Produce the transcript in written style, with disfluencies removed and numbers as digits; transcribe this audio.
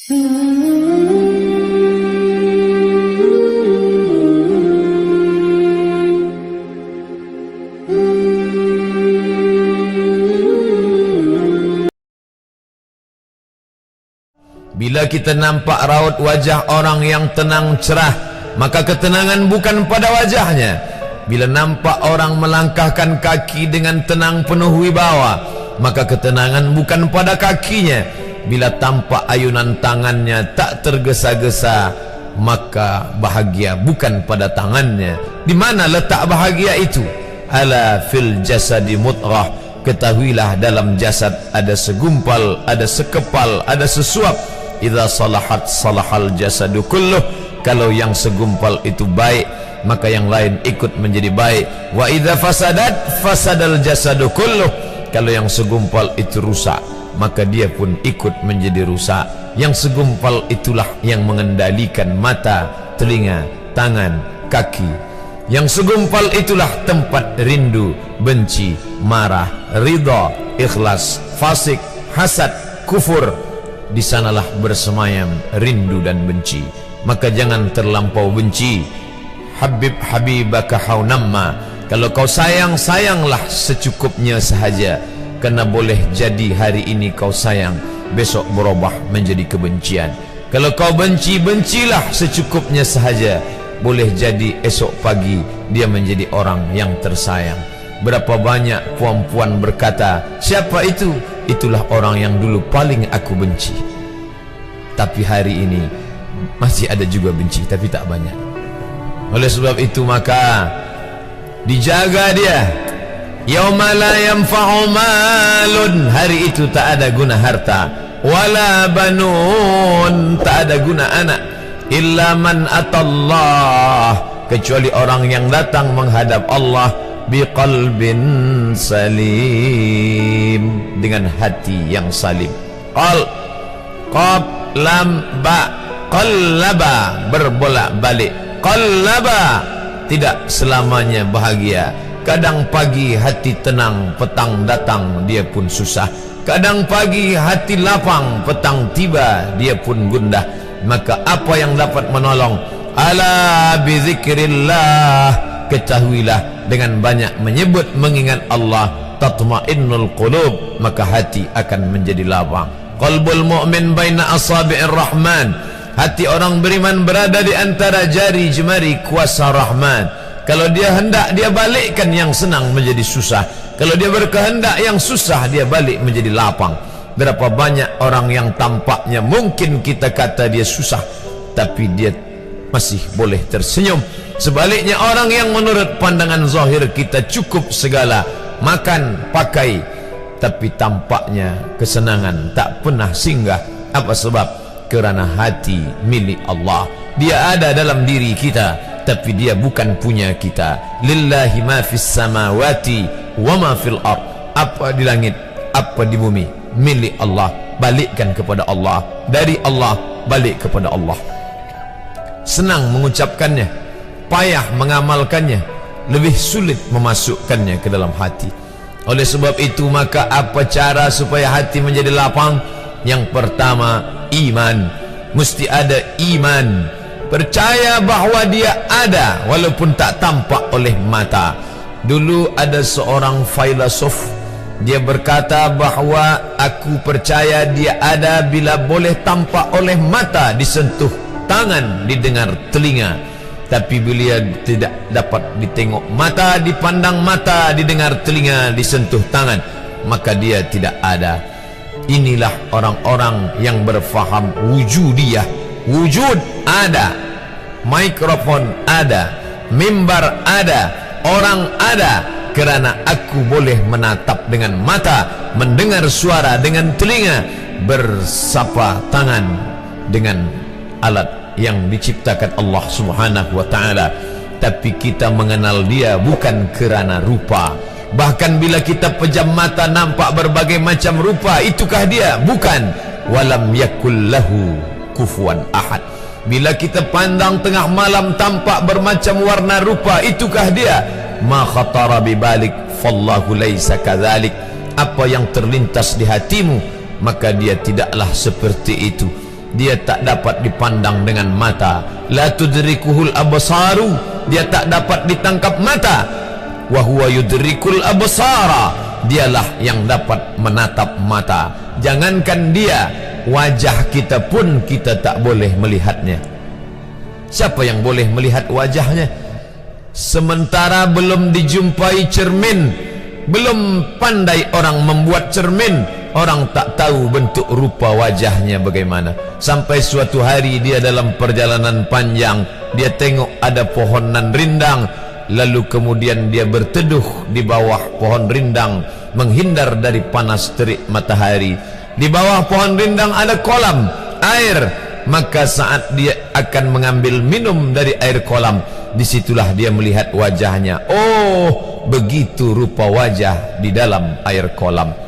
Bila kita nampak raut wajah orang yang tenang cerah, maka ketenangan bukan pada wajahnya. Bila nampak orang melangkahkan kaki dengan tenang penuh wibawa, maka ketenangan bukan pada kakinya. Bila tampak ayunan tangannya tak tergesa-gesa, maka bahagia bukan pada tangannya. Di mana letak bahagia itu? Ala fil jasadi mudghah. Ketahuilah dalam jasad ada segumpal, ada sekepal, ada sesuap. Idza salahat salahal jasadu kulluh. Kalau yang segumpal itu baik, maka yang lain ikut menjadi baik. Wa idza fasadat fasadal jasadu kulluh. Kalau yang segumpal itu rusak, maka dia pun ikut menjadi rusak. Yang segumpal itulah yang mengendalikan mata, telinga, tangan, kaki. Yang segumpal itulah tempat rindu, benci, marah, ridha, ikhlas, fasik, hasad, kufur. Di sanalah bersemayam rindu dan benci. Maka jangan terlampau benci. Habib habibaka haunamma. Kalau kau sayang, sayanglah secukupnya sahaja. Karena boleh jadi hari ini kau sayang, besok berubah menjadi kebencian. Kalau kau benci, bencilah secukupnya sahaja. Boleh jadi esok pagi dia menjadi orang yang tersayang. Berapa banyak puan-puan berkata, siapa itu? Itulah orang yang dulu paling aku benci. Tapi hari ini masih ada juga benci, tapi tak banyak. Oleh sebab itu maka dijaga dia. Yauma la yanfa'u malun. Hari itu tak ada guna harta, wala banun, tak ada guna anak, illa man atallah, kecuali orang yang datang menghadap Allah biqalbin salim, dengan hati yang salim. Qaf lam ba, qallaba, berbolak-balik. Qallaba, tidak selamanya bahagia. Kadang pagi hati tenang, petang datang dia pun susah. Kadang pagi hati lapang, petang tiba dia pun gundah. Maka apa yang dapat menolong? Ala bizikrillah, ketahuilah dengan banyak menyebut mengingat Allah, tatma'innul qulub, maka hati akan menjadi lapang. Qalbul mu'min baina asabi'ir rahman, hati orang beriman berada di antara jari jemari kuasa Rahman. Kalau dia hendak, dia balikkan yang senang menjadi susah. Kalau dia berkehendak yang susah, dia balik menjadi lapang. Berapa banyak orang yang tampaknya mungkin kita kata dia susah, tapi dia masih boleh tersenyum. Sebaliknya orang yang menurut pandangan zahir kita cukup segala, makan, pakai, tapi tampaknya kesenangan tak pernah singgah. Apa sebab? Kerana hati milik Allah. Dia ada dalam diri kita, tapi dia bukan punya kita. Lillahi ma fis samawati wa ma fil ard. Apa di langit, apa di bumi, milik Allah. Balikkan kepada Allah. Dari Allah, balik kepada Allah. Senang mengucapkannya, payah mengamalkannya, lebih sulit memasukkannya ke dalam hati. Oleh sebab itu maka apa cara supaya hati menjadi lapang? Yang pertama, iman. Mesti ada iman. Percaya bahawa dia ada walaupun tak tampak oleh mata. Dulu ada seorang filosof, dia berkata bahawa aku percaya dia ada bila boleh tampak oleh mata, disentuh tangan, didengar telinga. Tapi bila tidak dapat ditengok mata, dipandang mata, didengar telinga, disentuh tangan, maka dia tidak ada. Inilah orang-orang yang berfaham wujudiyah. Wujud ada, mikrofon ada, mimbar ada, orang ada, kerana aku boleh menatap dengan mata, mendengar suara dengan telinga, bersapa tangan dengan alat yang diciptakan Allah Subhanahu wa ta'ala. Tapi kita mengenal dia bukan kerana rupa. Bahkan bila kita pejam mata nampak berbagai macam rupa, itukah dia? Bukan. Walam yakul lahu kufuwan ahad. Bila kita pandang tengah malam tampak bermacam warna rupa, itukah dia? Ma khatara bibalik fallahu laisa kadzalik. Apa yang terlintas di hatimu, maka dia tidaklah seperti itu. dia tak dapat dipandang dengan mata. La tudrikuhul absaru, dia tak dapat ditangkap mata. Wa huwa yudrikul absara, dialah yang dapat menatap mata. Jangankan dia, wajah kita pun kita tak boleh melihatnya. Siapa yang boleh melihat wajahnya? Sementara belum dijumpai cermin, belum pandai orang membuat cermin, orang tak tahu bentuk rupa wajahnya bagaimana. Sampai suatu hari dia dalam perjalanan panjang, dia tengok ada pohonan rindang, lalu kemudian dia berteduh di bawah pohon rindang, menghindar dari panas terik matahari. Di bawah pohon rindang ada kolam air, maka saat dia akan mengambil minum dari air kolam, disitulah dia melihat wajahnya. Oh, begitu rupa wajah di dalam air kolam.